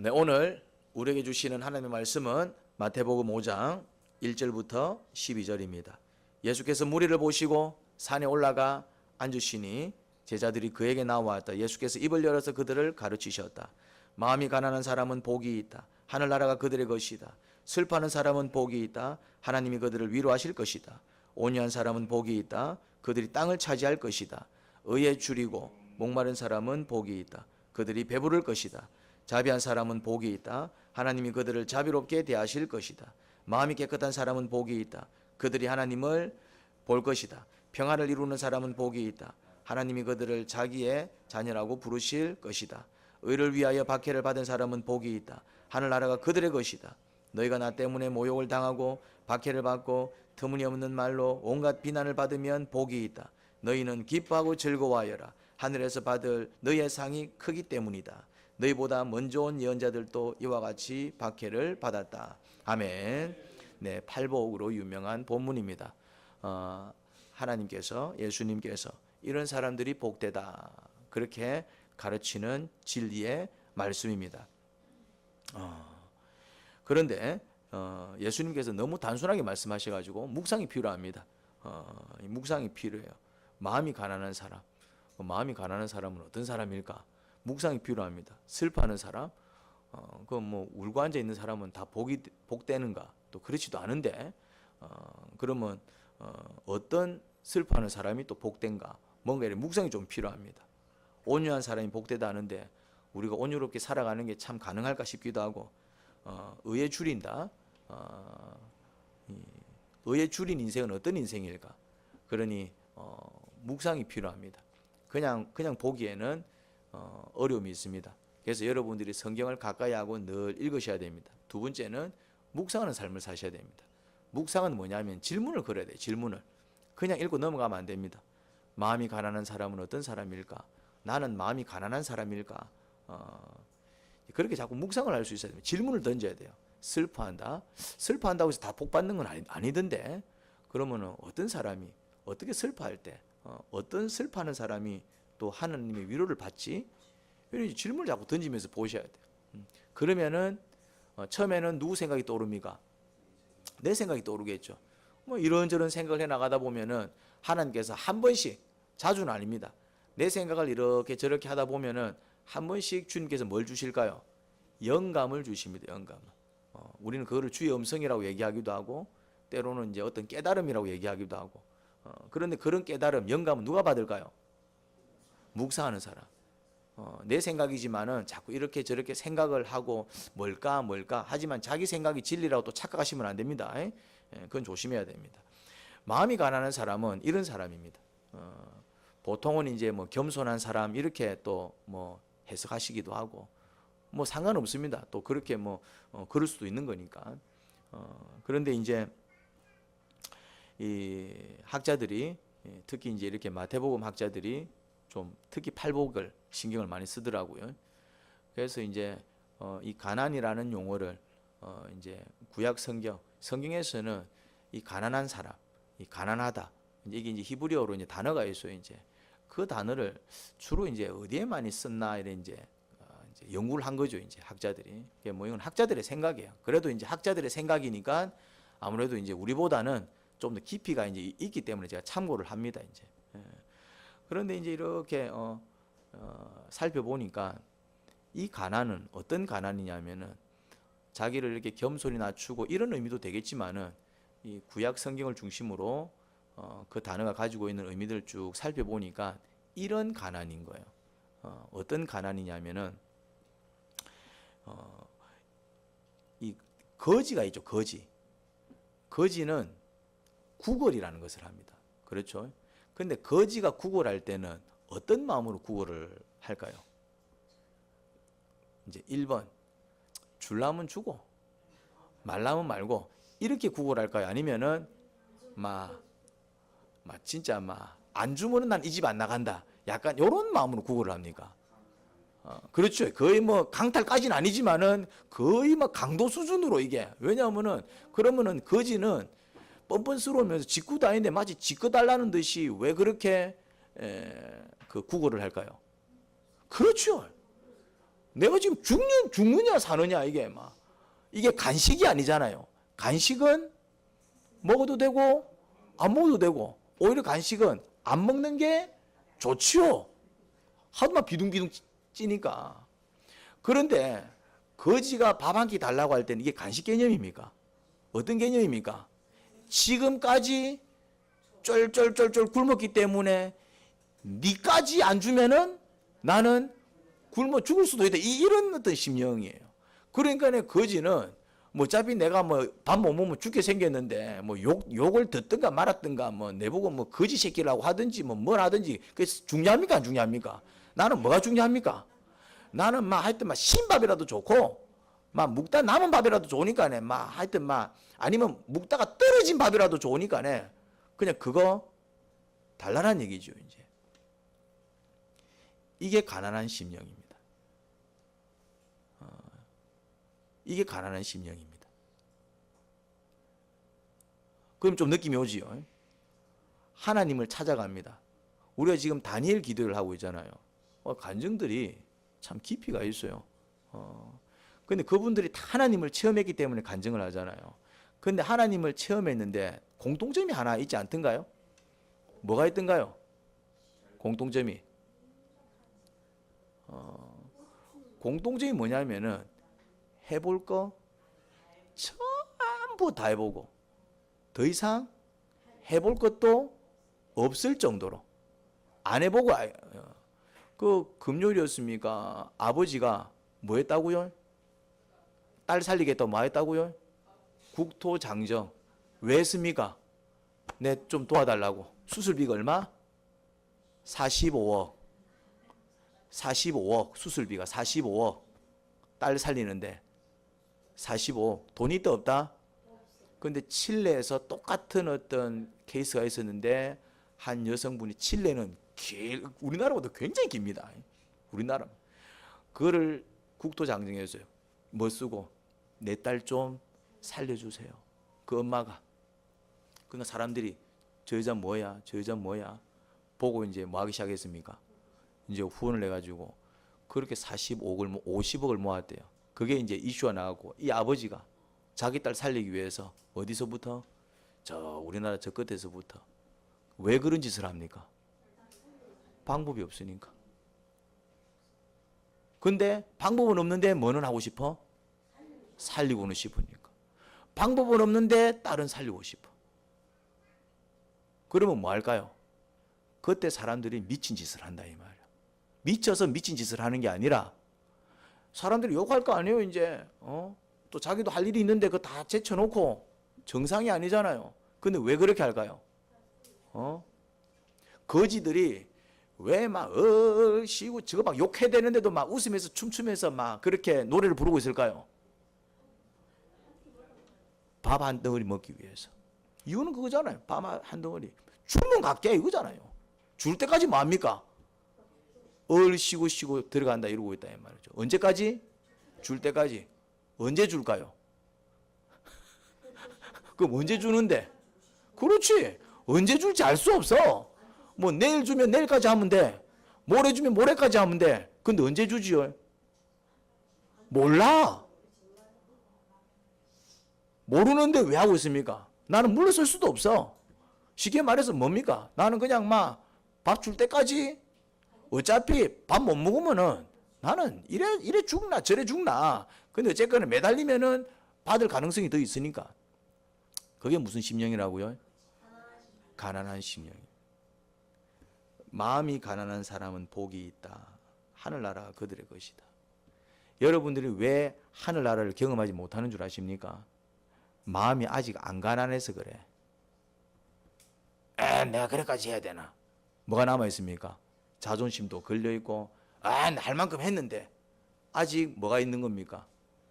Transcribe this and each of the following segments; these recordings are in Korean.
네, 오늘 우리에게 주시는 하나님의 말씀은 마태복음 5장 1절부터 12절입니다. 예수께서 무리를 보시고 산에 올라가 앉으시니 제자들이 그에게 나와왔다. 예수께서 입을 열어서 그들을 가르치셨다. 마음이 가난한 사람은 복이 있다. 하늘나라가 그들의 것이다. 슬퍼하는 사람은 복이 있다. 하나님이 그들을 위로하실 것이다. 온유한 사람은 복이 있다. 그들이 땅을 차지할 것이다. 의에 줄이고 목마른 사람은 복이 있다. 그들이 배부를 것이다. 자비한 사람은 복이 있다. 하나님이 그들을 자비롭게 대하실 것이다. 마음이 깨끗한 사람은 복이 있다. 그들이 하나님을 볼 것이다. 평화를 이루는 사람은 복이 있다. 하나님이 그들을 자기의 자녀라고 부르실 것이다. 의를 위하여 박해를 받은 사람은 복이 있다. 하늘나라가 그들의 것이다. 너희가 나 때문에 모욕을 당하고 박해를 받고 터무니없는 말로 온갖 비난을 받으면 복이 있다. 너희는 기뻐하고 즐거워하여라. 하늘에서 받을 너희의 상이 크기 때문이다. 너희보다 먼저 온 예언자들도 이와 같이 박해를 받았다. 아멘. 네, 팔복으로 유명한 본문입니다. 하나님께서, 예수님께서 이런 사람들이 복되다, 그렇게 가르치는 진리의 말씀입니다. 그런데 예수님께서 너무 단순하게 말씀하셔가지고 묵상이 필요합니다. 묵상이 필요해요. 마음이 가난한 사람, 마음이 가난한 사람은 어떤 사람일까? 묵상이 필요합니다. 슬퍼하는 사람, 울고 앉아 있는 사람은 다 복되는가? 또 그렇지도 않은데, 그러면 어떤 슬퍼하는 사람이 또 복된가? 뭔가 이런 묵상이 좀 필요합니다. 온유한 사람이 복되다 하는데 우리가 온유롭게 살아가는 게 참 가능할까 싶기도 하고, 의에 줄인다. 의에 줄인 인생은 어떤 인생일까? 그러니 묵상이 필요합니다. 그냥 보기에는 어려움이 있습니다. 그래서 여러분들이 성경을 가까이 하고 늘 읽으셔야 됩니다. 두 번째는 묵상하는 삶을 사셔야 됩니다. 묵상은 뭐냐면 질문을 걸어야 돼요. 질문을. 그냥 읽고 넘어가면 안 됩니다. 마음이 가난한 사람은 어떤 사람일까? 나는 마음이 가난한 사람일까? 그렇게 자꾸 묵상을 할 수 있어야 됩니다. 질문을 던져야 돼요. 슬퍼한다. 슬퍼한다고 해서 다 복받는 건 아니던데, 그러면 어떤 사람이 어떻게 슬퍼할 때, 어떤 슬퍼하는 사람이 또 하나님의 위로를 받지? 이런 질문을 자꾸 던지면서 보셔야 돼요. 그러면은 처음에는 누구 생각이 떠오릅니까? 내 생각이 떠오르겠죠. 이런저런 생각을 해 나가다 보면은 하나님께서 한 번씩, 자주는 아닙니다, 내 생각을 이렇게 저렇게 하다 보면은 한 번씩 주님께서 뭘 주실까요? 영감을 주십니다. 영감을. 우리는 그거를 주의 음성이라고 얘기하기도 하고, 때로는 이제 어떤 깨달음이라고 얘기하기도 하고. 그런데 그런 깨달음, 영감은 누가 받을까요? 묵상하는 사람. 내 생각이지만은 자꾸 이렇게 저렇게 생각을 하고 뭘까 하지만 자기 생각이 진리라고 또 착각하시면 안 됩니다. 그건 조심해야 됩니다. 마음이 가난한 사람은 이런 사람입니다. 보통은 이제 겸손한 사람 이렇게 또 해석하시기도 하고, 상관없습니다. 또 그렇게 그럴 수도 있는 거니까. 그런데 이제 이 학자들이, 특히 이제 이렇게 마태복음 학자들이 좀 특히 팔복을 신경을 많이 쓰더라고요. 그래서 이제 이 가난이라는 용어를 이제 구약 성경에서는 이 가난한 사람, 이 가난하다, 이게 이제 히브리어로 이제 단어가 있어요. 이제 그 단어를 주로 이제 어디에 많이 썼나 이래 이제 연구를 한 거죠. 이제 학자들이. 이건 학자들의 생각이에요. 그래도 이제 학자들의 생각이니까 아무래도 이제 우리보다는 좀 더 깊이가 이제 있기 때문에 제가 참고를 합니다. 이제. 그런데 이제 이렇게 살펴보니까 이 가난은 어떤 가난이냐면은 자기를 이렇게 겸손히 낮추고 이런 의미도 되겠지만은 이 구약 성경을 중심으로 그 단어가 가지고 있는 의미들을 쭉 살펴보니까 이런 가난인 거예요. 어떤 가난이냐면은 이 거지가 있죠. 거지는 구걸이라는 것을 합니다. 그렇죠? 근데 거지가 구걸할 때는 어떤 마음으로 구걸을 할까요? 이제 1번, 줄라면 주고 말라면 말고 이렇게 구걸할까요? 아니면은 진짜 안 주면은 난 이 집 안 나간다, 약간 이런 마음으로 구걸을 합니까? 그렇죠. 거의 강탈까지는 아니지만은 거의 강도 수준으로 이게. 왜냐하면은 그러면은 거지는 뻔뻔스러우면서 짓고 다니는데 마치 짓고 달라는 듯이 왜 그렇게 그 구걸을 할까요? 그렇죠. 내가 지금 죽느냐 사느냐 이게 막 이게 간식이 아니잖아요. 간식은 먹어도 되고 안 먹어도 되고 오히려 간식은 안 먹는 게 좋지요. 하도만 비둥비둥 찌니까. 그런데 거지가 밥 한 끼 달라고 할 때는 이게 간식 개념입니까? 어떤 개념입니까? 지금까지 쫄쫄쫄쫄 굶었기 때문에 니까지 안 주면은 나는 굶어 죽을 수도 있다. 이런 어떤 심령이에요. 그러니까 거지는 뭐 어차피 내가 뭐 밥 못 먹으면 죽게 생겼는데 뭐 욕을 듣든가 말았든가 뭐 내보고 뭐 거지 새끼라고 하든지 뭐 뭘 하든지 그게 중요합니까 안 중요합니까? 나는 뭐가 중요합니까? 나는 막 하여튼 막 신밥이라도 좋고 막 묵다 남은 밥이라도 좋으니까네 막 하여튼 막 아니면 묵다가 떨어진 밥이라도 좋으니까네 그냥 그거 달라는 얘기죠. 이제 이게 가난한 심령입니다. 이게 가난한 심령입니다. 그럼 좀 느낌이 오지요. 하나님을 찾아갑니다. 우리가 지금 다니엘 기도를 하고 있잖아요. 간증들이 참 깊이가 있어요. 근데 그분들이 다 하나님을 체험했기 때문에 간증을 하잖아요. 근데 하나님을 체험했는데 공통점이 하나 있지 않던가요? 뭐가 있던가요? 공통점이 공통점이 뭐냐면은 해볼 거 전부 다 해보고 더 이상 해볼 것도 없을 정도로 안 해보고 그 금요일이었습니까? 아버지가 뭐 했다고요? 딸 살리겠다고 뭐 했다고요? 국토장정. 왜 했습니까? 내 좀 도와달라고. 수술비가 얼마? 45억. 45억. 수술비가 45억. 딸 살리는데 45억. 돈이 있다 없다? 근데 칠레에서 똑같은 어떤 케이스가 있었는데 한 여성분이 칠레는 우리나라보다 굉장히 깁니다. 우리나라. 그거를 국토장정했어요. 뭐 쓰고 내 딸 좀 살려주세요. 그 엄마가. 그러니까 사람들이 저 여자 뭐야? 저 여자 뭐야? 보고 이제 뭐 하기 시작했습니까? 이제 후원을 해가지고 그렇게 45억을 50억을 모았대요. 그게 이제 이슈가 나왔고 이 아버지가 자기 딸 살리기 위해서 어디서부터? 저 우리나라 저 끝에서부터. 왜 그런 짓을 합니까? 방법이 없으니까. 근데 방법은 없는데 뭐는 하고 싶어? 살리고는 싶으니까. 방법은 없는데 딸은 살리고 싶어. 그러면 뭐 할까요? 그때 사람들이 미친 짓을 한다 이 말이야. 미쳐서 미친 짓을 하는 게 아니라 사람들이 욕할 거 아니에요 이제. 또 자기도 할 일이 있는데 그거 다 제쳐놓고 정상이 아니잖아요. 근데 왜 그렇게 할까요? 거지들이 왜 막 쉬고 저거 막 욕해야 되는데도 막 웃으면서 춤추면서 막 그렇게 노래를 부르고 있을까요? 밥 한 덩어리 먹기 위해서. 이유는 그거잖아요. 밥 한 덩어리. 주면 갈게 이거잖아요. 줄 때까지 뭐 합니까? 쉬고 들어간다 이러고 있다 이 말이죠. 언제까지? 줄 때까지. 언제 줄까요? 그럼 언제 주는데? 그렇지. 언제 줄지 알 수 없어. 뭐 내일 주면 내일까지 하면 돼. 모레 주면 모레까지 하면 돼. 근데 언제 주지요? 몰라. 모르는데 왜 하고 있습니까? 나는 물러설 수도 없어. 쉽게 말해서 뭡니까? 나는 그냥 막 밥 줄 때까지 어차피 밥 못 먹으면은 나는 이래 죽나 저래 죽나. 근데 어쨌거나 매달리면은 받을 가능성이 더 있으니까. 그게 무슨 심령이라고요? 가난한 심령. 마음이 가난한 사람은 복이 있다. 하늘나라가 그들의 것이다. 여러분들이 왜 하늘나라를 경험하지 못하는 줄 아십니까? 마음이 아직 안 가난해서 그래. 내가 그래까지 해야 되나? 뭐가 남아있습니까? 자존심도 걸려있고 할 만큼 했는데 아직 뭐가 있는 겁니까?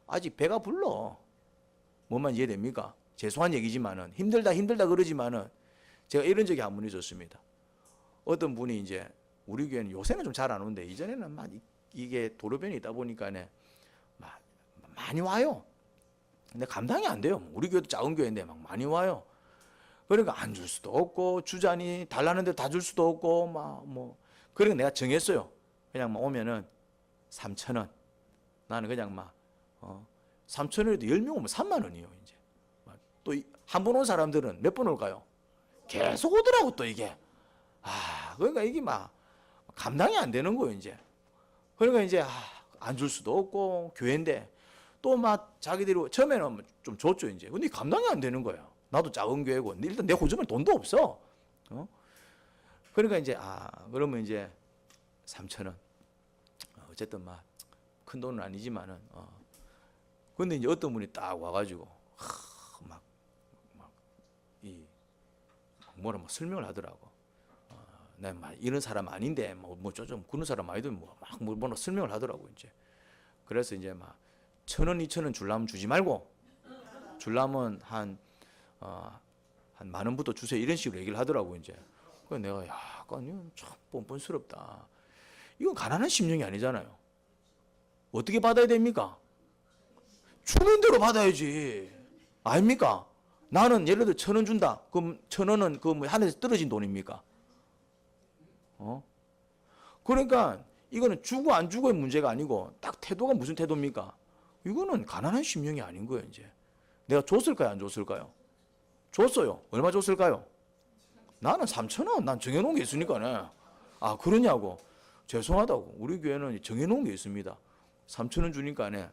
아직 배가 불러. 뭐만 이해됩니까? 죄송한 얘기지만은 힘들다 그러지만은 제가 이런 적이 한 번 있었습니다. 어떤 분이 이제 우리 교회는 요새는 좀 잘 안 오는데 이전에는 막 이게 도로변이 있다 보니까네 많이 와요. 근데 감당이 안 돼요. 우리 교회도 작은 교회인데 막 많이 와요. 그러니까 안 줄 수도 없고 주자니 달라는데 다 줄 수도 없고 막 뭐 그러니까 내가 정했어요. 그냥 막 오면은 3,000원, 나는 그냥 막 3,000원에도 10명 오면 3만 원이요. 이제 또 한 번 온 사람들은 몇 번 올까요? 계속 오더라고 또 이게. 그러니까 이게 막 감당이 안 되는 거예요 이제. 그러니까 이제 안 줄 수도 없고 교회인데 또 막 자기들이 처음에는 좀 줬죠 이제. 근데 감당이 안 되는 거예요. 나도 작은 교회고 일단 내 호주머니 돈도 없어. 그러니까 이제 그러면 이제 3,000원. 어쨌든 막 큰 돈은 아니지만은 근데 이제 어떤 분이 딱 와가지고 뭐라 설명을 하더라고. 내가 막 이런 사람 아닌데 좀 그런 사람 아니든 뭐라 설명을 하더라고 이제. 그래서 이제 막 1,000원, 2,000원 줄라면 주지 말고 줄라면 한 10,000원부터 주세요 이런 식으로 얘기를 하더라고 이제. 그래서 내가 약간 이건 참 뻔뻔스럽다. 이건 가난한 심령이 아니잖아요. 어떻게 받아야 됩니까? 주는 대로 받아야지. 아닙니까? 나는 예를 들어 1,000원 준다. 그럼 1,000원은 그 뭐 하늘에서 떨어진 돈입니까? 그러니까 이거는 주고 안 주고의 문제가 아니고 딱 태도가 무슨 태도입니까? 이거는 가난한 심령이 아닌 거예요, 이제. 내가 줬을까요, 안 줬을까요? 줬어요. 얼마 줬을까요? 나는 3,000원. 난 정해놓은 게 있으니까네. 그러냐고. 죄송하다고. 우리 교회는 정해놓은 게 있습니다. 3,000원 주니까네.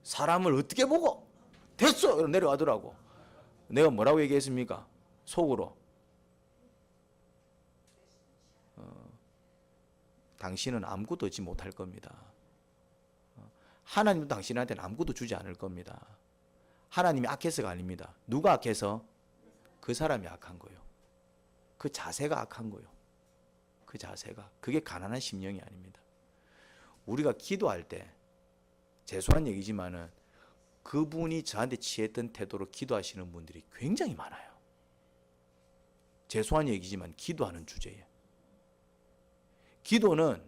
사람을 어떻게 보고 됐어! 이러고 내려가더라고. 내가 뭐라고 얘기했습니까? 속으로. 당신은 아무것도 얻지 못할 겁니다. 하나님도 당신한테는 아무것도 주지 않을 겁니다. 하나님이 악해서가 아닙니다. 누가 악해서? 그 사람이 악한 거예요. 그 자세가 악한 거예요. 그 자세가. 그게 가난한 심령이 아닙니다. 우리가 기도할 때 죄송한 얘기지만은 그분이 저한테 취했던 태도로 기도하시는 분들이 굉장히 많아요. 죄송한 얘기지만 기도하는 주제에. 기도는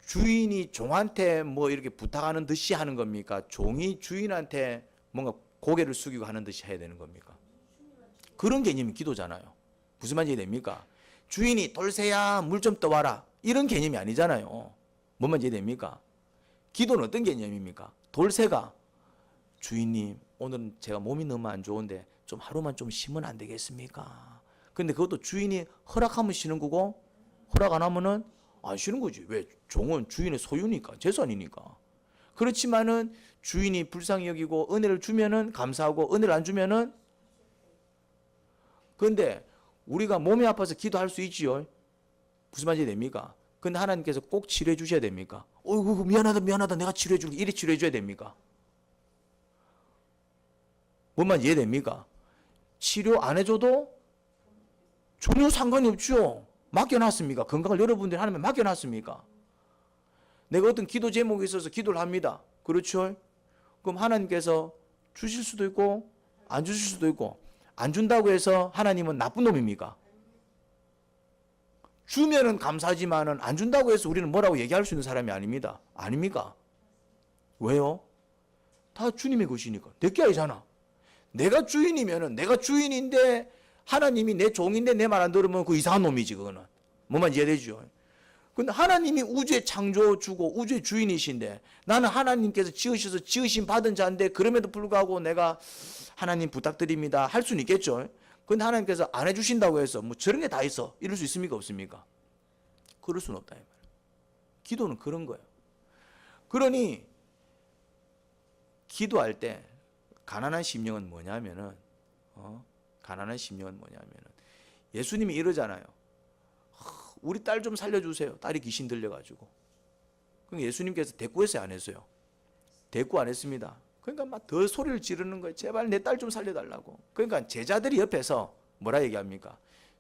주인이 종한테 뭐 이렇게 부탁하는 듯이 하는 겁니까? 종이 주인한테 뭔가 고개를 숙이고 하는 듯이 해야 되는 겁니까? 그런 개념이 기도잖아요. 무슨 말인지 됩니까? 주인이 돌쇠야 물 좀 떠와라 이런 개념이 아니잖아요. 뭔 말인지 됩니까? 기도는 어떤 개념입니까? 돌쇠가 주인님 오늘은 제가 몸이 너무 안 좋은데 좀 하루만 좀 쉬면 안 되겠습니까? 근데 그것도 주인이 허락하면 쉬는 거고 허락 안 하면은 안 쉬는 거지. 왜? 종은 주인의 소유니까 재산이니까. 그렇지만은 주인이 불쌍히 여기고 은혜를 주면은 감사하고 은혜를 안 주면은 근데 우리가 몸이 아파서 기도할 수 있지요. 무슨 말인지 됩니까? 근데 하나님께서 꼭 치료해 주셔야 됩니까? 어이구 미안하다 내가 치료해 줄게 이래 치료해 줘야 됩니까? 뭔 말인지 이해됩니까? 치료 안 해줘도 전혀 상관이 없죠. 맡겨놨습니까? 건강을 여러분들이 하나님에 맡겨놨습니까? 내가 어떤 기도 제목이 있어서 기도를 합니다. 그렇죠? 그럼 하나님께서 주실 수도 있고 안 주실 수도 있고 안 준다고 해서 하나님은 나쁜 놈입니까? 주면은 감사하지만은 안 준다고 해서 우리는 뭐라고 얘기할 수 있는 사람이 아닙니다. 아닙니까? 왜요? 다 주님의 것이니까. 내게 아니잖아. 내가 주인이면은 내가 주인인데 하나님이 내 종인데 내 말 안 들으면 그 이상한 놈이지 그거는. 뭐만 이해되죠? 근데 하나님이 우주의 창조주고 우주의 주인이신데 나는 하나님께서 지으셔서 지으심 받은 자인데 그럼에도 불구하고 내가 하나님 부탁드립니다 할 수는 있겠죠. 근데 하나님께서 안 해주신다고 해서 뭐 저런 게 다 있어 이럴 수 있습니까 없습니까? 그럴 수는 없다 이 말이에요. 기도는 그런 거예요. 그러니 기도할 때 가난한 심령은 뭐냐면은 가난한 심령은 뭐냐면은 예수님이 이러잖아요. 우리 딸 좀 살려주세요. 딸이 귀신 들려가지고. 그럼 예수님께서 대꾸했어요, 안 했어요? 대꾸 안 했습니다. 그러니까 막 더 소리를 지르는 거예요. 제발 내 딸 좀 살려달라고. 그러니까 제자들이 옆에서 뭐라 얘기합니까?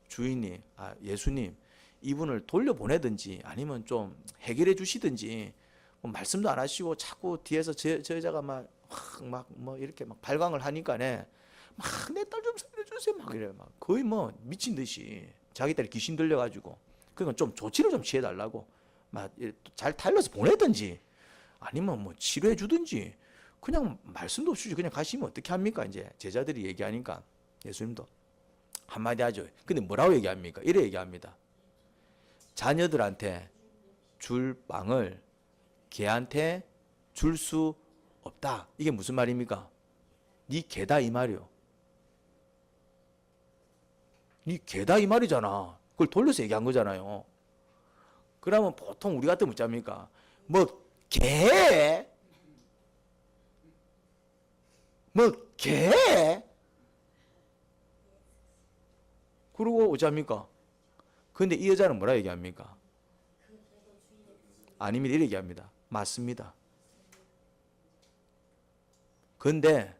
주인님, 예수님, 이분을 돌려보내든지 아니면 좀 해결해 주시든지 뭐 말씀도 안 하시고 자꾸 뒤에서 저 여자가 막 이렇게 막 발광을 하니까네. 막 내 딸 좀 살려주세요. 막 이래요. 막 거의 뭐 미친 듯이 자기 딸이 귀신 들려가지고. 그러니까 좀 조치를 좀 취해달라고 막 잘 달려서 보내든지 아니면 뭐 치료해 주든지 그냥 말씀도 없이 그냥 가시면 어떻게 합니까? 이제 제자들이 얘기하니까 예수님도 한마디 하죠. 근데 뭐라고 얘기합니까? 이래 얘기합니다. 자녀들한테 줄 빵을 개한테 줄 수 없다. 이게 무슨 말입니까? 네 개다 이 말이요. 네 개다 이 말이잖아. 그걸 돌려서 얘기한 거잖아요. 그러면 보통 우리 같으면 어쩝니까? 뭐 개? 뭐 개? 그러고 어쩝니까? 근데 이 여자는 뭐라 얘기합니까? 아닙니다. 이렇게 얘기합니다. 맞습니다. 근데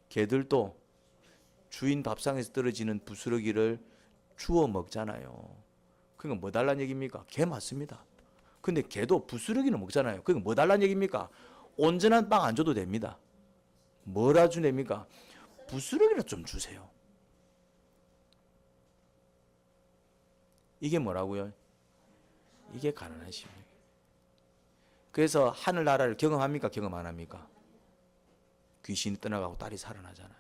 개들도 주인 밥상에서 떨어지는 부스러기를 주워 먹잖아요. 그러니까 뭐 달란 얘기입니까? 개 맞습니다. 근데 개도 부스러기는 먹잖아요. 그러니까 뭐 달란 얘기입니까? 온전한 빵 안 줘도 됩니다. 뭐라 주냅니까? 부스러기를 좀 주세요. 이게 뭐라고요? 이게 가난한 심령. 그래서 하늘나라를 경험합니까? 경험 안 합니까? 귀신이 떠나가고 딸이 살아나잖아요.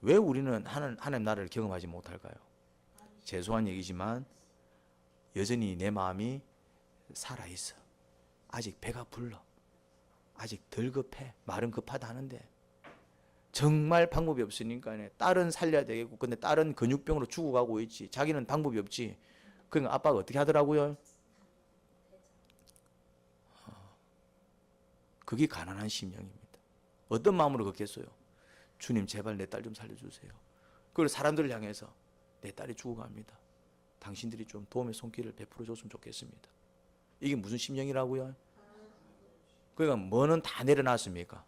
왜 우리는 하나님 나라를 경험하지 못할까요? 죄송한 얘기지만 여전히 내 마음이 살아있어. 아직 배가 불러. 아직 덜 급해. 말은 급하다 하는데 정말 방법이 없으니까 딸은 살려야 되겠고 근데 딸은 근육병으로 죽어가고 있지. 자기는 방법이 없지. 그러니까 아빠가 어떻게 하더라고요? 그게 가난한 심령입니다. 어떤 마음으로 걷겠어요? 주님 제발 내 딸 좀 살려주세요. 그리고 사람들을 향해서 내 딸이 죽어갑니다. 당신들이 좀 도움의 손길을 베풀어 줬으면 좋겠습니다. 이게 무슨 심령이라고요? 그러니까 뭐는 다 내려놨습니까?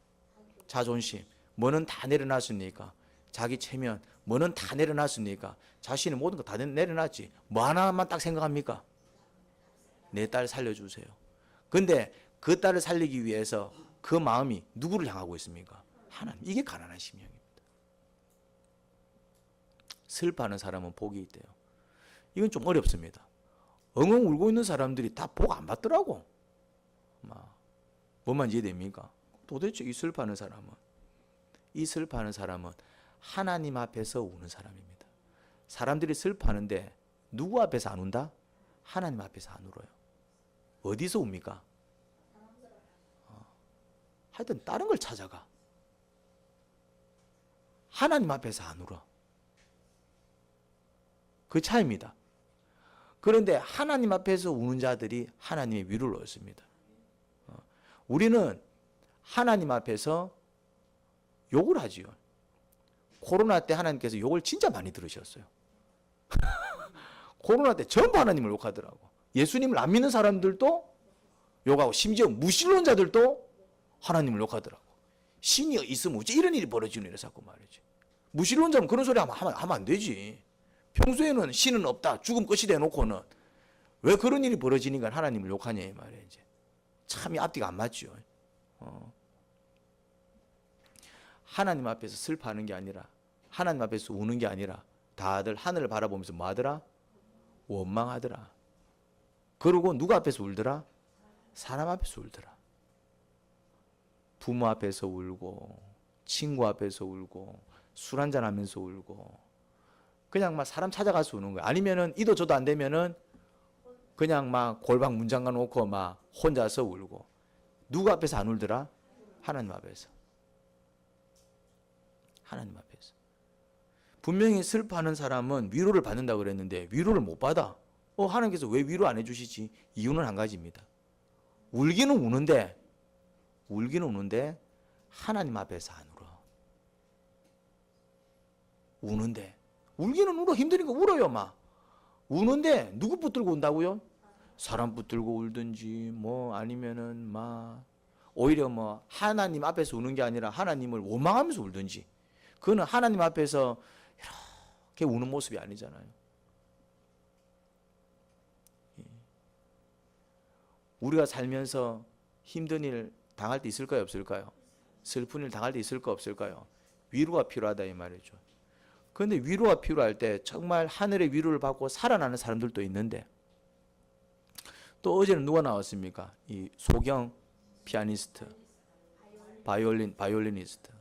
자존심. 뭐는 다 내려놨습니까? 자기 체면. 뭐는 다 내려놨습니까? 자신의 모든 거 다 내려놨지. 뭐 하나만 딱 생각합니까? 내 딸 살려주세요. 근데 그 딸을 살리기 위해서 그 마음이 누구를 향하고 있습니까? 하나님. 이게 가난한 심령입니다. 슬퍼하는 사람은 복이 있대요. 이건 좀 어렵습니다. 엉엉 울고 있는 사람들이 다 복 안 받더라고. 뭐만 이해됩니까? 도대체 이 슬퍼하는 사람은 하나님 앞에서 우는 사람입니다. 사람들이 슬퍼하는데 누구 앞에서 안 운다? 하나님 앞에서 안 울어요. 어디서 웁니까? 하여튼 다른 걸 찾아가. 하나님 앞에서 안 울어. 그 차이입니다. 그런데 하나님 앞에서 우는 자들이 하나님의 위로를 얻습니다. 우리는 하나님 앞에서 욕을 하지요. 코로나 때 하나님께서 욕을 진짜 많이 들으셨어요. 코로나 때 전부 하나님을 욕하더라고. 예수님을 안 믿는 사람들도 욕하고 심지어 무신론자들도 하나님을 욕하더라고. 신이 있으면 어째 이런 일이 벌어지는 일을 자꾸 말이지. 무신론자면 그런 소리 하면 안 되지. 평소에는 신은 없다. 죽음 끝이 돼놓고는 왜 그런 일이 벌어지니까 하나님을 욕하냐 이 말이에요. 이제. 참 이 앞뒤가 안 맞죠. 하나님 앞에서 슬퍼하는 게 아니라 하나님 앞에서 우는 게 아니라 다들 하늘을 바라보면서 뭐 하더라? 원망하더라. 그러고 누구 앞에서 울더라? 사람 앞에서 울더라. 부모 앞에서 울고 친구 앞에서 울고 술 한잔 하면서 울고 그냥 막 사람 찾아가서 우는 거야. 아니면은 이도 저도 안 되면은 그냥 막 골방 문 잠가 놓고 막 혼자서 울고. 누구 앞에서 안 울더라? 하나님 앞에서. 하나님 앞에서. 분명히 슬퍼하는 사람은 위로를 받는다고 그랬는데 위로를 못 받아. 하나님께서 왜 위로 안 해주시지? 이유는 한 가지입니다. 울기는 우는데 하나님 앞에서 안 울어. 우는데 울기는 울어. 힘드니까 울어요 막. 우는데 누구 붙들고 운다고요? 사람 붙들고 울든지 뭐 아니면은 막 오히려 뭐 하나님 앞에서 우는 게 아니라 하나님을 원망하면서 울든지. 그거는 하나님 앞에서 이렇게 우는 모습이 아니잖아요. 우리가 살면서 힘든 일 당할 때 있을까요? 없을까요? 슬픈 일 당할 때 있을까 없을까요? 위로가 필요하다 이 말이죠. 그런데 위로가 필요할 때 정말 하늘의 위로를 받고 살아나는 사람들도 있는데 또 어제는 누가 나왔습니까? 이 소경 피아니스트, 바이올리니스트.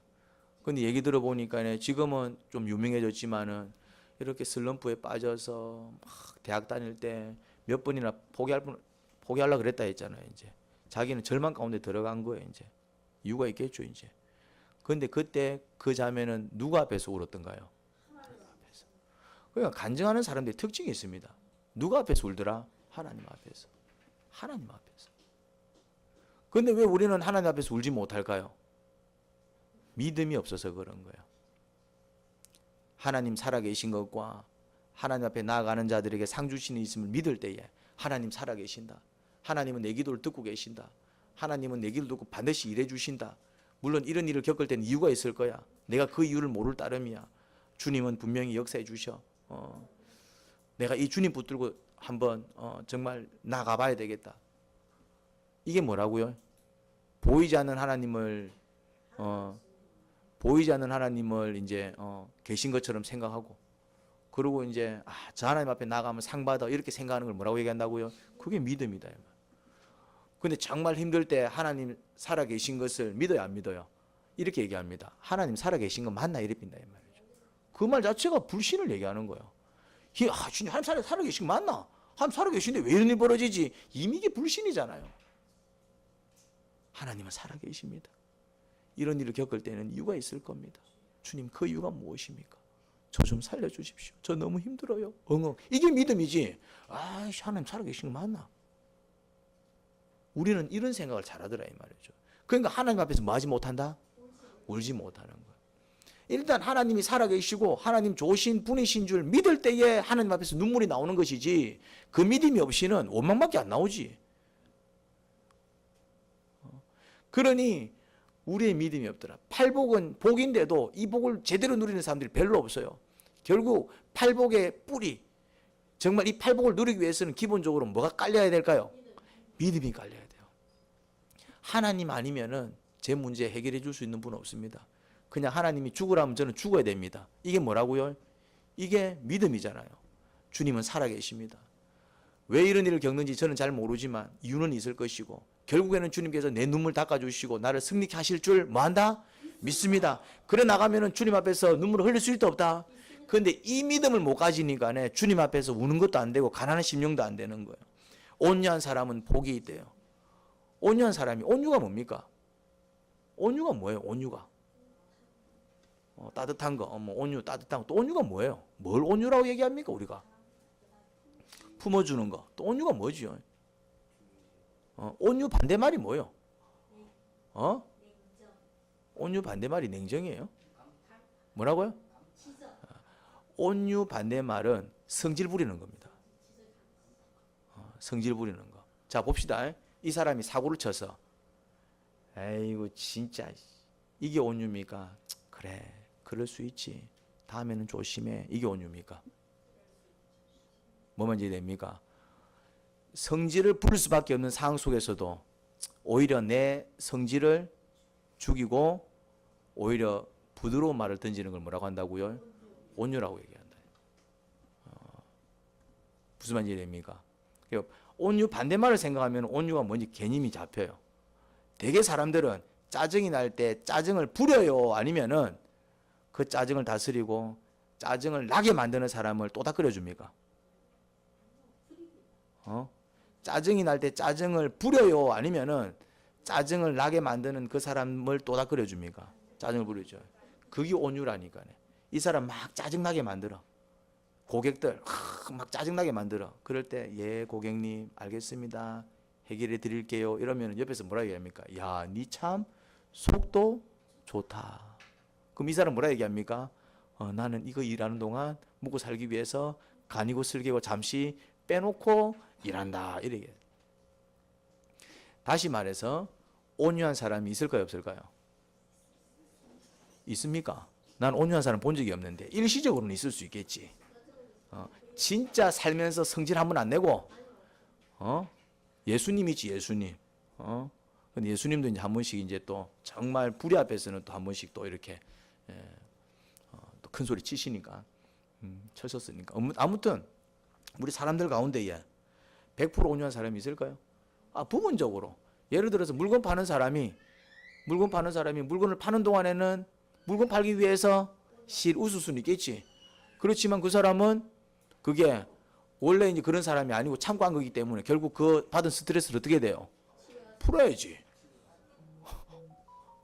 근데 얘기 들어보니까 지금은 좀 유명해졌지만은 이렇게 슬럼프에 빠져서 막 대학 다닐 때 몇 번이나 포기하려고 그랬다 했잖아요. 이제 자기는 절망 가운데 들어간 거예요. 이제 이유가 있겠죠. 이제 근데 그때 그 자매는 누구 앞에서 울었던가요? 하나님 앞에서. 그러니까 간증하는 사람들의 특징이 있습니다. 누구 앞에서 울더라? 하나님 앞에서. 하나님 앞에서. 근데 왜 우리는 하나님 앞에서 울지 못할까요? 믿음이 없어서 그런 거예요. 하나님 살아계신 것과 하나님 앞에 나아가는 자들에게 상 주신이 있음을 믿을 때에 하나님 살아계신다. 하나님은 내 기도를 듣고 계신다. 하나님은 내 기도를 듣고 반드시 일해 주신다. 물론 이런 일을 겪을 때는 이유가 있을 거야. 내가 그 이유를 모를 따름이야. 주님은 분명히 역사해 주셔. 내가 이 주님 붙들고 한번 정말 나가 봐야 되겠다. 이게 뭐라고요? 보이지 않는 하나님을 이제 계신 것처럼 생각하고, 그리고 이제 저 하나님 앞에 나가면 상 받아 이렇게 생각하는 걸 뭐라고 얘기한다고요? 그게 믿음이다. 근데 정말 힘들 때 하나님 살아 계신 것을 믿어야 안 믿어요? 이렇게 얘기합니다. 하나님 살아 계신 거 맞나 이랬긴다 이 말이죠. 그 말 자체가 불신을 얘기하는 거예요. 진짜 하나님 살아 계신 거 맞나? 하나님 살아 계신데 왜 이런 일이 벌어지지? 이미 이게 불신이잖아요. 하나님은 살아 계십니다. 이런 일을 겪을 때는 이유가 있을 겁니다. 주님, 그 이유가 무엇입니까? 저 좀 살려주십시오. 저 너무 힘들어요. 엉엉. 이게 믿음이지. 하나님 살아 계신 거 맞나? 우리는 이런 생각을 잘하더라 이 말이죠. 그러니까 하나님 앞에서 뭐 하지 못한다? 울지 못하는 거예요. 일단 하나님이 살아계시고 하나님 좋으신 분이신 줄 믿을 때에 하나님 앞에서 눈물이 나오는 것이지, 그 믿음이 없이는 원망밖에 안 나오지. 그러니 우리의 믿음이 없더라. 팔복은 복인데도 이 복을 제대로 누리는 사람들이 별로 없어요. 결국 팔복의 뿌리, 정말 이 팔복을 누리기 위해서는 기본적으로 뭐가 깔려야 될까요? 믿음이 깔려야 돼요. 하나님 아니면은 제 문제 해결해 줄 수 있는 분은 없습니다. 그냥 하나님이 죽으라면 저는 죽어야 됩니다. 이게 뭐라고요? 이게 믿음이잖아요. 주님은 살아계십니다. 왜 이런 일을 겪는지 저는 잘 모르지만 이유는 있을 것이고, 결국에는 주님께서 내 눈물 닦아주시고 나를 승리케 하실 줄 뭐한다? 믿습니다. 그래 나가면은 주님 앞에서 눈물을 흘릴 수 있다 없다? 그런데 이 믿음을 못 가지니까 주님 앞에서 우는 것도 안 되고 가난한 심령도 안 되는 거예요. 온유한 사람은 복이 있대요. 온유한 사람이, 온유가 뭡니까? 온유가 뭐예요? 온유가 따뜻한 거, 온유 따뜻한 거. 또 온유가 뭐예요? 뭘 온유라고 얘기합니까 우리가? 품어주는 거. 또 온유가 뭐지요? 온유 반대말이 뭐예요? 온유 반대말이 냉정이에요? 뭐라고요? 온유 반대말은 성질 부리는 겁니다. 성질 부리는 거. 자 봅시다. 이 사람이 사고를 쳐서, 아이고 진짜 이게 온유입니까? 그래 그럴 수 있지, 다음에는 조심해, 이게 온유입니까? 뭐만 이해됩니까? 성질을 부릴 수밖에 없는 상황 속에서도 오히려 내 성질을 죽이고 오히려 부드러운 말을 던지는 걸 뭐라고 한다고요? 온유라고 얘기한다. 무슨 말인지 이해됩니까? 온유 반대말을 생각하면 온유가 뭔지 개념이 잡혀요. 대개 사람들은 짜증이 날 때 짜증을 부려요, 아니면은 그 짜증을 다스리고 짜증을 나게 만드는 사람을 또닥거려 줍니까? 짜증이 날 때 짜증을 부려요, 아니면은 짜증을 나게 만드는 그 사람을 또닥거려 줍니까? 짜증을 부리죠. 그게 온유라니까요. 이 사람 막 짜증나게 만들어. 고객들 막 짜증나게 만들어. 그럴 때 예 고객님 알겠습니다, 해결해 드릴게요 이러면 옆에서 뭐라 얘기합니까? 야, 니 참 속도 좋다. 그럼 이 사람 뭐라 얘기합니까? 나는 이거 일하는 동안 먹고 살기 위해서 간이고 슬개고 잠시 빼놓고 일한다 이렇게. 다시 말해서 온유한 사람이 있을까요 없을까요? 있습니까? 난 온유한 사람 본 적이 없는데 일시적으로는 있을 수 있겠지. 진짜 살면서 성질 한 번 안 내고 예수님이지 예수님. 근데 예수님도 이제 한 번씩 이제 또 정말 불의 앞에서는 또 한 번씩 또 이렇게 또 큰 소리 치시니까 쳤었으니까. 아무튼 우리 사람들 가운데에 100% 온유한 사람이 있을까요? 부분적으로 예를 들어서 물건 파는 사람이 물건을 파는 동안에는 물건 팔기 위해서 웃을 수는 있겠지. 그렇지만 그 사람은 그게 원래 이제 그런 사람이 아니고 참고한 거기 때문에 결국 그 받은 스트레스를 어떻게 돼요? 풀어야지.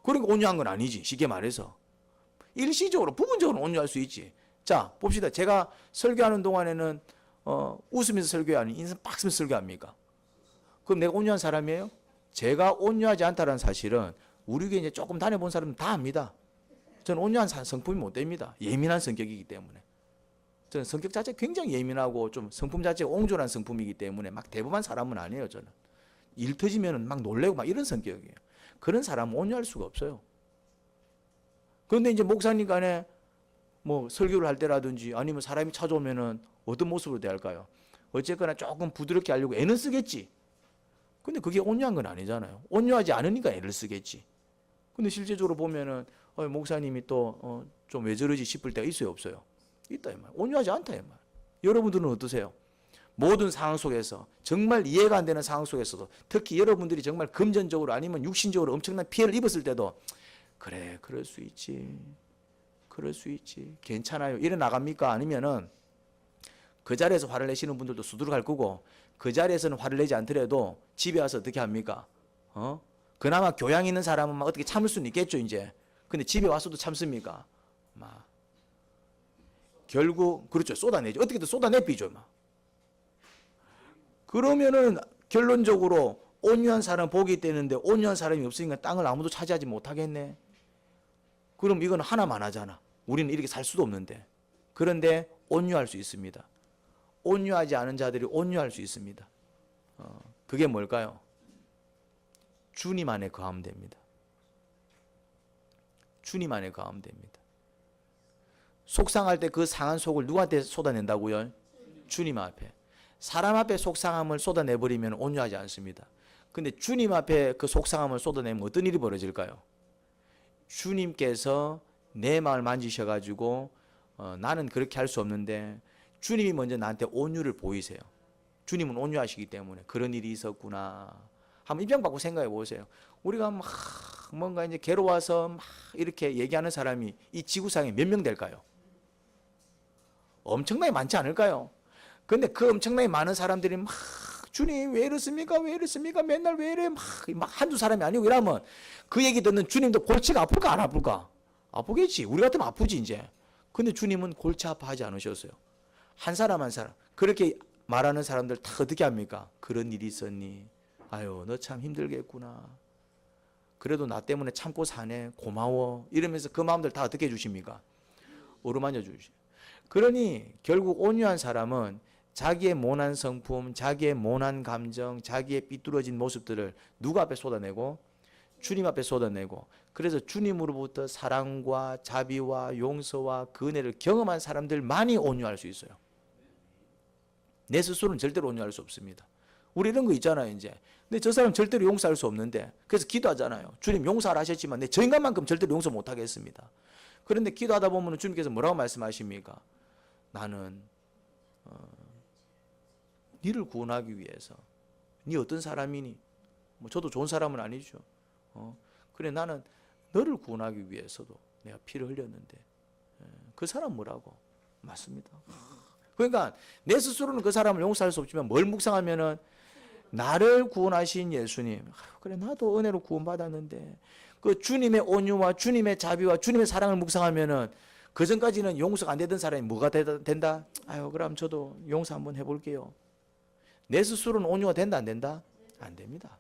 그러니까 온유한 건 아니지. 쉽게 말해서. 일시적으로, 부분적으로 온유할 수 있지. 자, 봅시다. 제가 설교하는 동안에는 웃으면서 설교하는 인상 빡 쓰면서 설교합니까? 그럼 내가 온유한 사람이에요? 제가 온유하지 않다는 사실은 우리 교회 이제 조금 다녀본 사람은 다 압니다. 저는 온유한 성품이 못 됩니다. 예민한 성격이기 때문에. 저는 성격 자체 굉장히 예민하고 좀 성품 자체가 옹졸한 성품이기 때문에 막 대범한 사람은 아니에요. 저는 일 터지면 막 놀래고 막 이런 성격이에요. 그런 사람은 온유할 수가 없어요. 그런데 이제 목사님 간에 뭐 설교를 할 때라든지 아니면 사람이 찾아오면은 어떤 모습으로 대할까요? 어쨌거나 조금 부드럽게 하려고 애는 쓰겠지. 근데 그게 온유한 건 아니잖아요. 온유하지 않으니까 애를 쓰겠지. 근데 실제적으로 보면은 목사님이 또 좀 왜 저러지 싶을 때가 있어요, 없어요? 있다 이 말. 온유하지 않다 이 말. 여러분들은 어떠세요? 모든 상황 속에서 정말 이해가 안 되는 상황 속에서도 특히 여러분들이 정말 금전적으로 아니면 육신적으로 엄청난 피해를 입었을 때도 그래, 그럴 수 있지. 그럴 수 있지. 괜찮아요. 이래 나갑니까? 아니면은 그 자리에서 화를 내시는 분들도 수두룩할 거고 그 자리에서는 화를 내지 않더라도 집에 와서 어떻게 합니까? 그나마 교양 있는 사람은 막 어떻게 참을 수는 있겠죠, 이제. 근데 집에 와서도 참습니까? 막 결국 그렇죠. 쏟아내죠. 어떻게든 쏟아내비죠, 막. 그러면은 결론적으로 온유한 사람 복이 있다는데 온유한 사람이 없으니까 땅을 아무도 차지하지 못하겠네. 그럼 이건 하나만 하잖아. 우리는 이렇게 살 수도 없는데. 그런데 온유할 수 있습니다. 온유하지 않은 자들이 온유할 수 있습니다. 그게 뭘까요? 주님 안에 거하면 됩니다. 주님 안에 거하면 됩니다. 속상할 때 그 상한 속을 누구한테 쏟아낸다고요? 주님 앞에. 사람 앞에 속상함을 쏟아내버리면 온유하지 않습니다. 근데 주님 앞에 그 속상함을 쏟아내면 어떤 일이 벌어질까요? 주님께서 내 마음을 만지셔가지고 나는 그렇게 할 수 없는데 주님이 먼저 나한테 온유를 보이세요. 주님은 온유하시기 때문에 그런 일이 있었구나. 한번 입장받고 생각해 보세요. 우리가 막 뭔가 이제 괴로워서 막 이렇게 얘기하는 사람이 이 지구상에 몇 명 될까요? 엄청나게 많지 않을까요? 근데 그 엄청나게 많은 사람들이 막 주님 왜 이렇습니까? 왜 이렇습니까? 맨날 왜 이래? 막 한두 사람이 아니고 이러면 그 얘기 듣는 주님도 골치가 아플까 안 아플까? 아프겠지. 우리 같으면 아프지 이제. 근데 주님은 골치 아파하지 않으셨어요. 한 사람 한 사람. 그렇게 말하는 사람들 다 어떻게 합니까? 그런 일이 있었니? 아유 너 참 힘들겠구나. 그래도 나 때문에 참고 사네. 고마워. 이러면서 그 마음들 다 어떻게 해주십니까? 어루만져 주시. 그러니 결국 온유한 사람은 자기의 모난 성품, 자기의 모난 감정, 자기의 삐뚤어진 모습들을 누구 앞에 쏟아내고? 주님 앞에 쏟아내고, 그래서 주님으로부터 사랑과 자비와 용서와 그 은혜를 경험한 사람들만이 온유할 수 있어요. 내 스스로는 절대로 온유할 수 없습니다. 우리 이런 거 있잖아요 이제. 근데 저 사람 절대로 용서할 수 없는데 그래서 기도하잖아요. 주님 용서를 하셨지만 내 저 인간만큼 절대로 용서 못하겠습니다. 그런데 기도하다 보면 주님께서 뭐라고 말씀하십니까? 나는 니를 구원하기 위해서. 니 어떤 사람이니? 뭐 저도 좋은 사람은 아니죠. 그래 나는 너를 구원하기 위해서도 내가 피를 흘렸는데 그 사람 뭐라고? 맞습니다. 그러니까 내 스스로는 그 사람을 용서할 수 없지만 뭘 묵상하면은 나를 구원하신 예수님. 그래 나도 은혜로 구원받았는데 그 주님의 온유와 주님의 자비와 주님의 사랑을 묵상하면은 그 전까지는 용서가 안 되던 사람이 뭐가 된다? 아유 그럼 저도 용서 한번 해볼게요. 내 스스로는 온유가 된다 안 된다? 안 됩니다.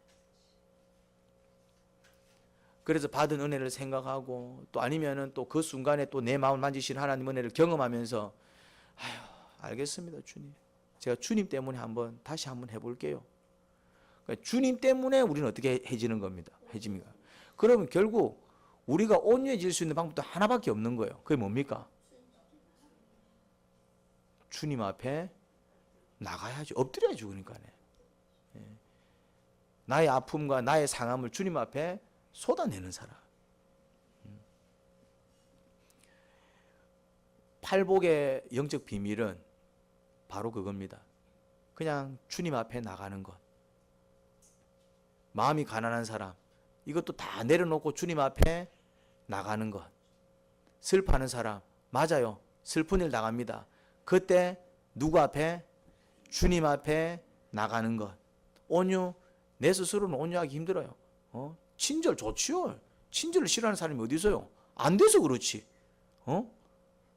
그래서 받은 은혜를 생각하고 또 아니면은 또 그 순간에 또 내 마음을 만지신 하나님 은혜를 경험하면서 아유 알겠습니다 주님. 제가 주님 때문에 다시 한번 해볼게요. 그러니까 주님 때문에 우리는 어떻게 해지는 겁니다. 해집니까? 그러면 결국 우리가 온유해질 수 있는 방법도 하나밖에 없는 거예요. 그게 뭡니까? 주님 앞에 나가야죠. 엎드려야죠. 그러니까 나의 아픔과 나의 상함을 주님 앞에 쏟아내는 사람. 팔복의 영적 비밀은 바로 그겁니다. 그냥 주님 앞에 나가는 것. 마음이 가난한 사람, 이것도 다 내려놓고 주님 앞에 나가는 것. 슬퍼하는 사람, 맞아요. 슬픈 일 당합니다. 그때 누구 앞에? 주님 앞에 나가는 것. 온유, 내 스스로는 온유하기 힘들어요. 친절 좋지요. 친절을 싫어하는 사람이 어디 있어요? 안 돼서 그렇지.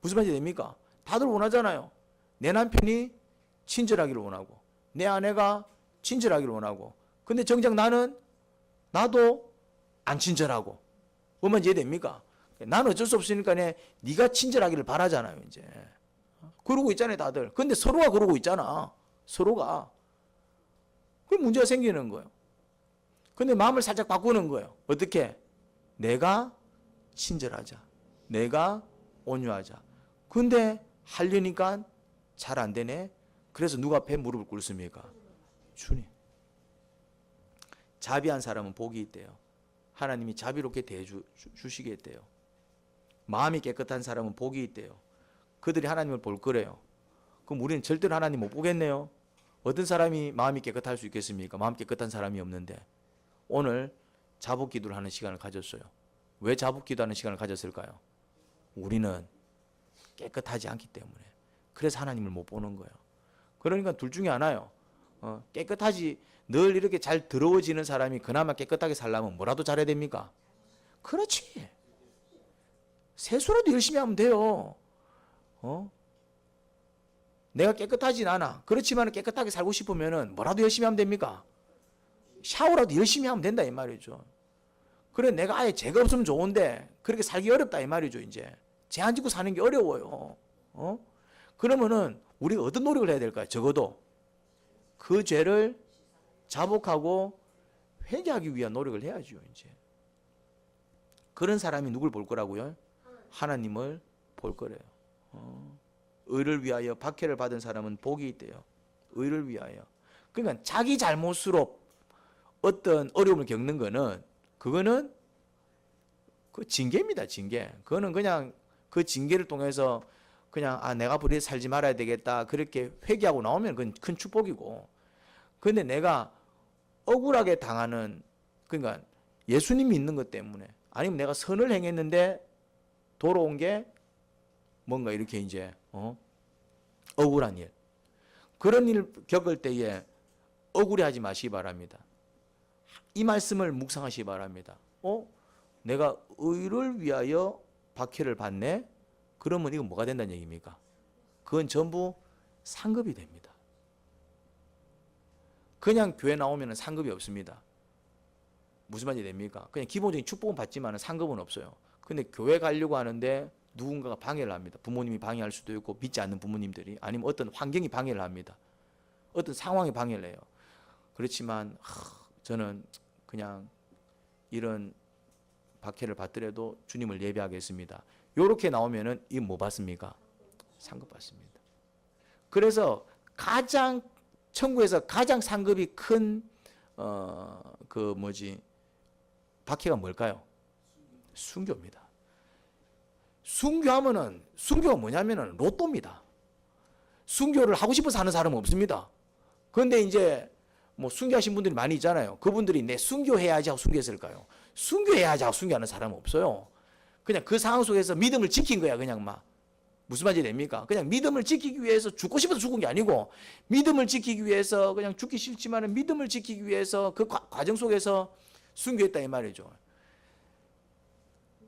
무슨 말인지 됩니까? 다들 원하잖아요. 내 남편이 친절하기를 원하고 내 아내가 친절하기를 원하고, 근데 정작 나도 안 친절하고. 뭔 말인지 이해됩니까? 나는 어쩔 수 없으니까 네가 친절하기를 바라잖아요. 이제 그러고 있잖아요 다들. 근데 서로가 그러고 있잖아. 서로가. 그 문제가 생기는 거예요. 근데 마음을 살짝 바꾸는 거예요. 어떻게? 내가 친절하자, 내가 온유하자. 근데 하려니까 잘 안 되네. 그래서 누가 앞에 무릎을 꿇습니까? 주님. 자비한 사람은 복이 있대요. 하나님이 자비롭게 대해주시겠대요. 마음이 깨끗한 사람은 복이 있대요. 그들이 하나님을 볼 거래요. 그럼 우리는 절대로 하나님 못 보겠네요. 어떤 사람이 마음이 깨끗할 수 있겠습니까? 마음 깨끗한 사람이 없는데. 오늘 자복기도를 하는 시간을 가졌어요. 왜 자복기도하는 시간을 가졌을까요? 우리는 깨끗하지 않기 때문에. 그래서 하나님을 못 보는 거예요. 그러니까 둘 중에 하나요. 깨끗하지, 늘 이렇게 잘 더러워지는 사람이 그나마 깨끗하게 살려면 뭐라도 잘해야 됩니까? 그렇지. 세수라도 열심히 하면 돼요. 내가 깨끗하진 않아. 그렇지만 깨끗하게 살고 싶으면 뭐라도 열심히 하면 됩니까? 샤워라도 열심히 하면 된다 이 말이죠. 그래 내가 아예 죄가 없으면 좋은데 그렇게 살기 어렵다 이 말이죠. 이제 죄 안 짓고 사는 게 어려워요. 그러면은 우리가 어떤 노력을 해야 될까요? 적어도 그 죄를 자복하고 회개하기 위한 노력을 해야죠. 이제 그런 사람이 누굴 볼 거라고요? 하나님을 볼 거래요. 의를 위하여 박해를 받은 사람은 복이 있대요. 의를 위하여. 그러니까 자기 잘못으로 어떤 어려움을 겪는 거는, 그거는 그 징계입니다. 징계. 그거는 그냥 그 징계를 통해서 그냥 내가 불의에 살지 말아야 되겠다 그렇게 회개하고 나오면 그건 큰 축복이고, 근데 내가 억울하게 당하는, 그러니까 예수님이 있는 것 때문에, 아니면 내가 선을 행했는데 돌아온 게 뭔가 이렇게 이제 억울한 일, 그런 일 겪을 때에 억울해하지 마시기 바랍니다. 이 말씀을 묵상하시기 바랍니다. 내가 의를 위하여 박해를 받네? 그러면 이건 뭐가 된다는 얘기입니까? 그건 전부 상급이 됩니다. 그냥 교회 나오면 상급이 없습니다. 무슨 말인지 됩니까? 그냥 기본적인 축복은 받지만 상급은 없어요. 근데 교회 가려고 하는데 누군가가 방해를 합니다. 부모님이 방해할 수도 있고, 믿지 않는 부모님들이, 아니면 어떤 환경이 방해를 합니다. 어떤 상황이 방해를 해요. 그렇지만 저는 그냥 이런 박해를 받더라도 주님을 예배하겠습니다. 이렇게 나오면은 이 뭐 받습니까? 상급 받습니다. 그래서 가장 천국에서 가장 상급이 큰 박해가 뭘까요? 순교입니다. 순교하면은, 순교가 뭐냐면은 로또입니다. 순교를 하고 싶어서 하는 사람은 없습니다. 그런데 이제 뭐 순교하신 분들이 많이 있잖아요. 그분들이 내 순교해야지 하고 순교했을까요? 순교해야지 하고 순교하는 사람은 없어요. 그냥 그 상황 속에서 믿음을 지킨 거야. 그냥 막 무슨 말인지 됩니까? 그냥 믿음을 지키기 위해서 죽고 싶어서 죽은 게 아니고, 믿음을 지키기 위해서, 그냥 죽기 싫지만 믿음을 지키기 위해서 그 과정 속에서 순교했다 이 말이죠.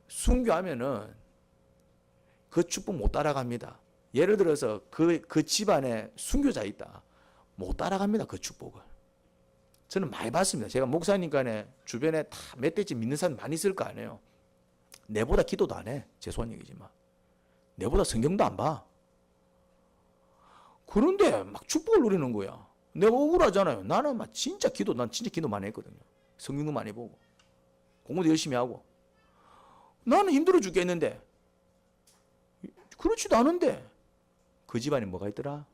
순교하면은 그 축복 못 따라갑니다. 예를 들어서 그 집안에 순교자 있다, 못 따라갑니다. 그 축복을. 저는 많이 봤습니다. 제가 목사니까 주변에 다 몇 대째 믿는 사람 많이 있을 거 아니에요. 내보다 기도도 안 해. 죄송한 얘기지만. 내보다 성경도 안 봐. 그런데 막 축복을 누리는 거야. 내가 억울하잖아요. 나는 난 진짜 기도 많이 했거든요. 성경도 많이 보고, 공부도 열심히 하고. 나는 힘들어 죽겠는데, 그렇지도 않은데, 그 집안에 뭐가 있더라?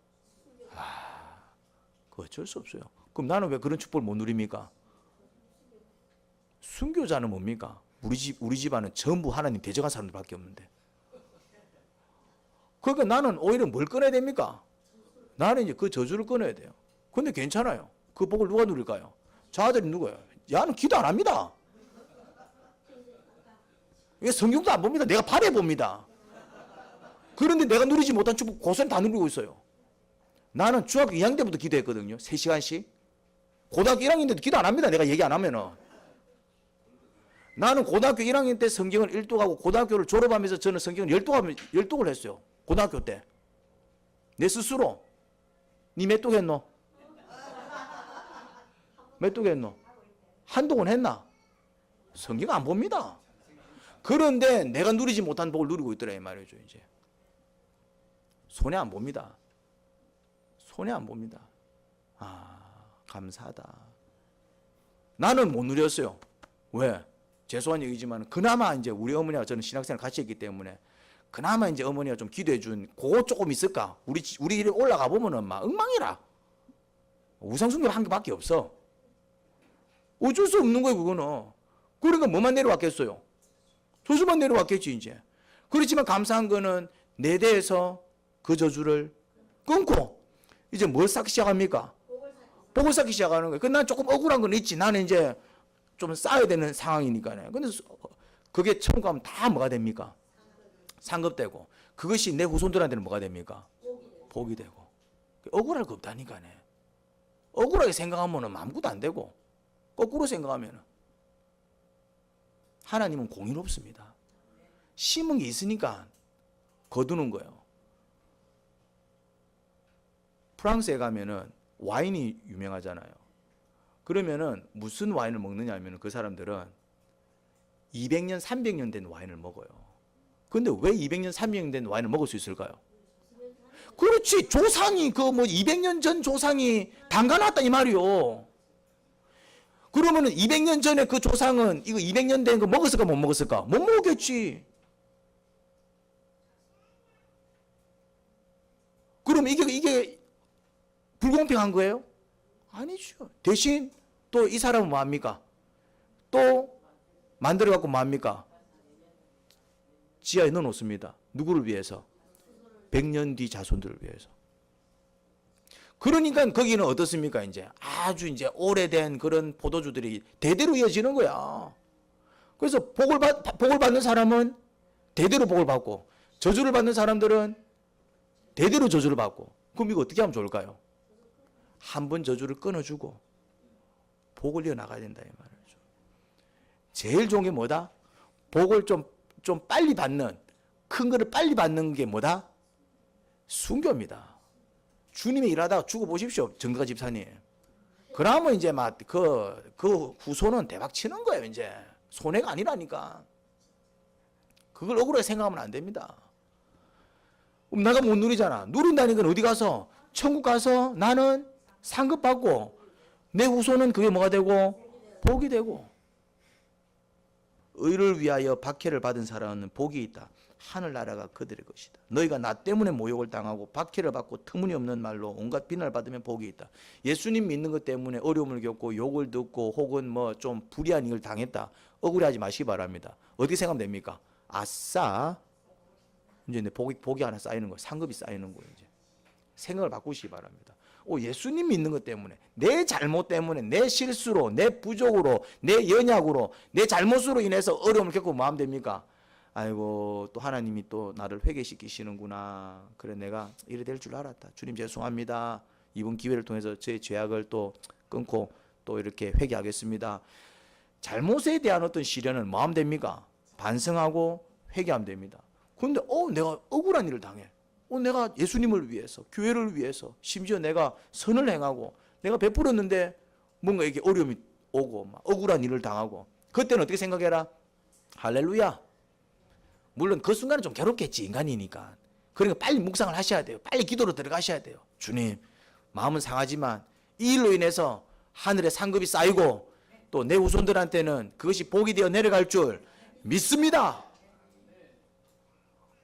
그거 어쩔 수 없어요. 그럼 나는 왜 그런 축복을 못 누립니까? 순교자는 뭡니까? 우리 집안은 전부 하나님 대적한 사람들밖에 없는데. 그러니까 나는 오히려 뭘 끊어야 됩니까? 나는 이제 그 저주를 끊어야 돼요. 근데 괜찮아요. 그 복을 누가 누릴까요? 저 아들이 누구예요? 야는 기도 안 합니다. 성경도 안 봅니다. 내가 바래 봅니다. 그런데 내가 누리지 못한 축복 고스란히 다 누리고 있어요. 나는 중학교 2학년 때부터 기도했거든요. 3시간씩. 고등학교 1학년 때도 기도 안 합니다. 내가 얘기 안 하면은. 나는 고등학교 1학년 때 성경을 일독하고 고등학교를 졸업하면서 저는 성경을 열독을 했어요. 고등학교 때. 내 스스로. 니 몇 독 했노? 몇 독 했노? 한독은 했나? 성경 안 봅니다. 그런데 내가 누리지 못한 복을 누리고 있더라 이 말이죠. 이제 손해 안 봅니다. 손해 안 봅니다. 아, 감사하다. 나는 못 누렸어요. 왜? 죄송한 얘기지만 그나마 이제 우리 어머니와 저는 신학생활 같이 했기 때문에 그나마 이제 어머니가 좀 기도해 준 그거 조금 있을까? 우리 일에 올라가 보면은 막 엉망이라. 우상숭배 한 개밖에 없어. 어쩔 수 없는 거예요, 그거는. 그러니까 뭐만 내려왔겠어요? 저주만 내려왔겠지, 이제. 그렇지만 감사한 거는 내 대에서 그 저주를 끊고 이제 뭘 쌓기 시작합니까? 복을 쌓기 시작하는 거예요. 난 조금 억울한 건 있지. 나는 이제 좀 쌓아야 되는 상황이니까요. 근데 그게 천국 가면 다 뭐가 됩니까? 상급되고. 그것이 내 후손들한테는 뭐가 됩니까? 복이 되고. 억울할 거 없다니까요. 억울하게 생각하면 아무것도 안 되고 거꾸로 생각하면 하나님은 공의롭습니다. 심은 게 있으니까 거두는 거예요. 프랑스에 가면은 와인이 유명하잖아요. 그러면은 무슨 와인을 먹느냐 하면 그 사람들은 200년, 300년 된 와인을 먹어요. 근데 왜 200년, 300년 된 와인을 먹을 수 있을까요? 그렇지. 조상이 200년 전 조상이 담가놨다 이 말이요. 그러면은 200년 전에 그 조상은 이거 200년 된 거 먹었을까 못 먹었을까? 못 먹었겠지. 그럼 이게 불공평한 거예요? 아니죠. 대신 또 이 사람은 뭐합니까? 또 만들어 갖고 뭐합니까? 지하에 넣어 놓습니다. 누구를 위해서? 100년 뒤 자손들을 위해서. 그러니까 거기는 어떻습니까? 이제 아주 이제 오래된 그런 포도주들이 대대로 이어지는 거야. 그래서 복을 받는 사람은 대대로 복을 받고 저주를 받는 사람들은 대대로 저주를 받고. 그럼 이거 어떻게 하면 좋을까요? 한 번 저주를 끊어주고 복을 이어나가야 된다 이 말이죠. 제일 좋은 게 뭐다? 복을 좀 빨리 받는, 큰 거를 빨리 받는 게 뭐다? 순교입니다. 주님이 일하다가 죽어보십시오. 정가 집사님. 그러면 이제 막 그 후손은 대박 치는 거예요. 이제 손해가 아니라니까. 그걸 억울하게 생각하면 안 됩니다. 그럼 내가 못 누리잖아. 누린다니까 어디 가서? 천국 가서 나는 상급 받고 내 후손은 그게 뭐가 되고? 복이 되고. 의를 위하여 박해를 받은 사람은 복이 있다. 하늘나라가 그들의 것이다. 너희가 나 때문에 모욕을 당하고 박해를 받고 터무니없는 말로 온갖 비난을 받으면 복이 있다. 예수님 믿는 것 때문에 어려움을 겪고 욕을 듣고 혹은 뭐 좀 불의한 일을 당했다. 억울해하지 마시기 바랍니다. 어떻게 생각하면 됩니까? 아싸. 이제 내 복이 하나 쌓이는 거예요. 상급이 쌓이는 거예요. 이제 생각을 바꾸시기 바랍니다. 예수님 믿는 것 때문에, 내 잘못 때문에, 내 실수로, 내 부족으로, 내 연약으로, 내 잘못으로 인해서 어려움을 겪고 뭐 하면 됩니까? 아이고, 또 하나님이 또 나를 회개시키시는구나. 그래, 내가 이래 될 줄 알았다. 주님 죄송합니다. 이번 기회를 통해서 제 죄악을 또 끊고 또 이렇게 회개하겠습니다. 잘못에 대한 어떤 시련은 뭐 하면 됩니까? 반성하고 회개하면 됩니다. 그런데 내가 억울한 일을 당해. 내가 예수님을 위해서, 교회를 위해서, 심지어 내가 선을 행하고 내가 베풀었는데 뭔가 이렇게 어려움이 오고 막 억울한 일을 당하고, 그때는 어떻게 생각해라? 할렐루야. 물론 그 순간은 좀 괴롭겠지, 인간이니까. 그러니까 빨리 묵상을 하셔야 돼요. 빨리 기도로 들어가셔야 돼요. 주님, 마음은 상하지만 이 일로 인해서 하늘에 상급이 쌓이고 또 내 후손들한테는 그것이 복이 되어 내려갈 줄 믿습니다.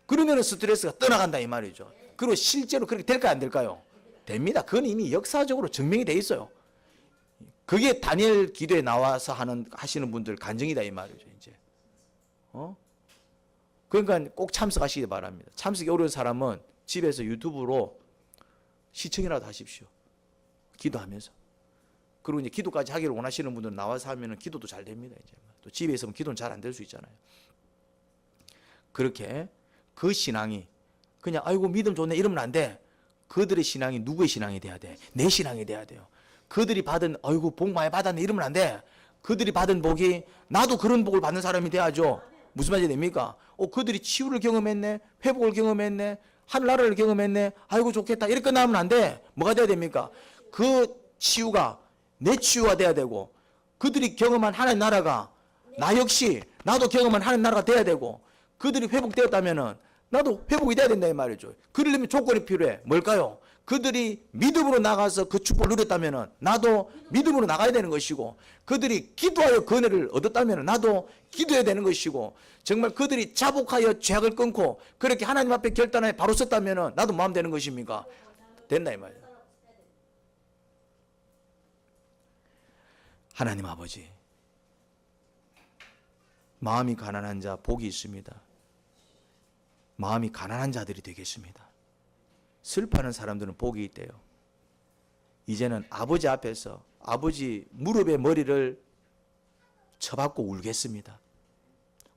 그러면 스트레스가 떠나간다 이 말이죠. 그리고 실제로 그렇게 될까요, 안 될까요? 됩니다. 그건 이미 역사적으로 증명이 돼 있어요. 그게 다니엘 기도에 나와서 하시는 분들 간증이다 이 말이죠. 이제 그러니까 꼭 참석하시기 바랍니다. 참석이 어려운 사람은 집에서 유튜브로 시청이라도 하십시오. 기도하면서. 그리고 이제 기도까지 하기를 원하시는 분들은 나와서 하면은 기도도 잘 됩니다. 이제 또 집에 있으면 기도는 잘 안 될 수 있잖아요. 그렇게 그 신앙이 그냥 아이고 믿음 좋네 이러면 안 돼. 그들의 신앙이 누구의 신앙이 돼야 돼? 내 신앙이 돼야 돼요. 그들이 받은 아이고 복 많이 받았네 이러면 안 돼. 그들이 받은 복이 나도 그런 복을 받는 사람이 돼야죠. 무슨 말이 됩니까? 그들이 치유를 경험했네, 회복을 경험했네, 하늘나라를 경험했네, 아이고 좋겠다 이렇게 끝나면 안 돼. 뭐가 돼야 됩니까? 그 치유가 내 치유가 돼야 되고, 그들이 경험한 하나님 나라가 나 역시 나도 경험한 하나님 나라가 돼야 되고, 그들이 회복되었다면은 나도 회복이 돼야 된다 이 말이죠. 그러려면 조건이 필요해. 뭘까요? 그들이 믿음으로 나가서 그 축복을 누렸다면은 나도 믿음으로 나가야 되는 것이고, 그들이 기도하여 그 은혜를 얻었다면은 나도 기도해야 되는 것이고, 정말 그들이 자복하여 죄악을 끊고 그렇게 하나님 앞에 결단하여 바로 섰다면은 나도 마음 되는 것입니까? 된다 이 말이에요. 하나님 아버지, 마음이 가난한 자 복이 있습니다. 마음이 가난한 자들이 되겠습니다. 슬퍼하는 사람들은 복이 있대요. 이제는 아버지 앞에서 아버지 무릎에 머리를 쳐박고 울겠습니다.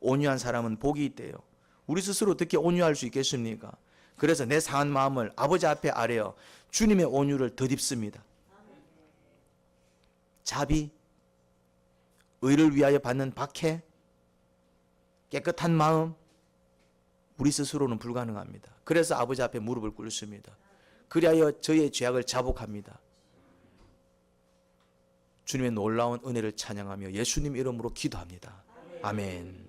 온유한 사람은 복이 있대요. 우리 스스로 어떻게 온유할 수 있겠습니까? 그래서 내 상한 마음을 아버지 앞에 아뢰어 주님의 온유를 덧입습니다. 자비, 의를 위하여 받는 박해, 깨끗한 마음, 우리 스스로는 불가능합니다. 그래서 아버지 앞에 무릎을 꿇습니다. 그리하여 저의 죄악을 자복합니다. 주님의 놀라운 은혜를 찬양하며 예수님 이름으로 기도합니다. 아멘.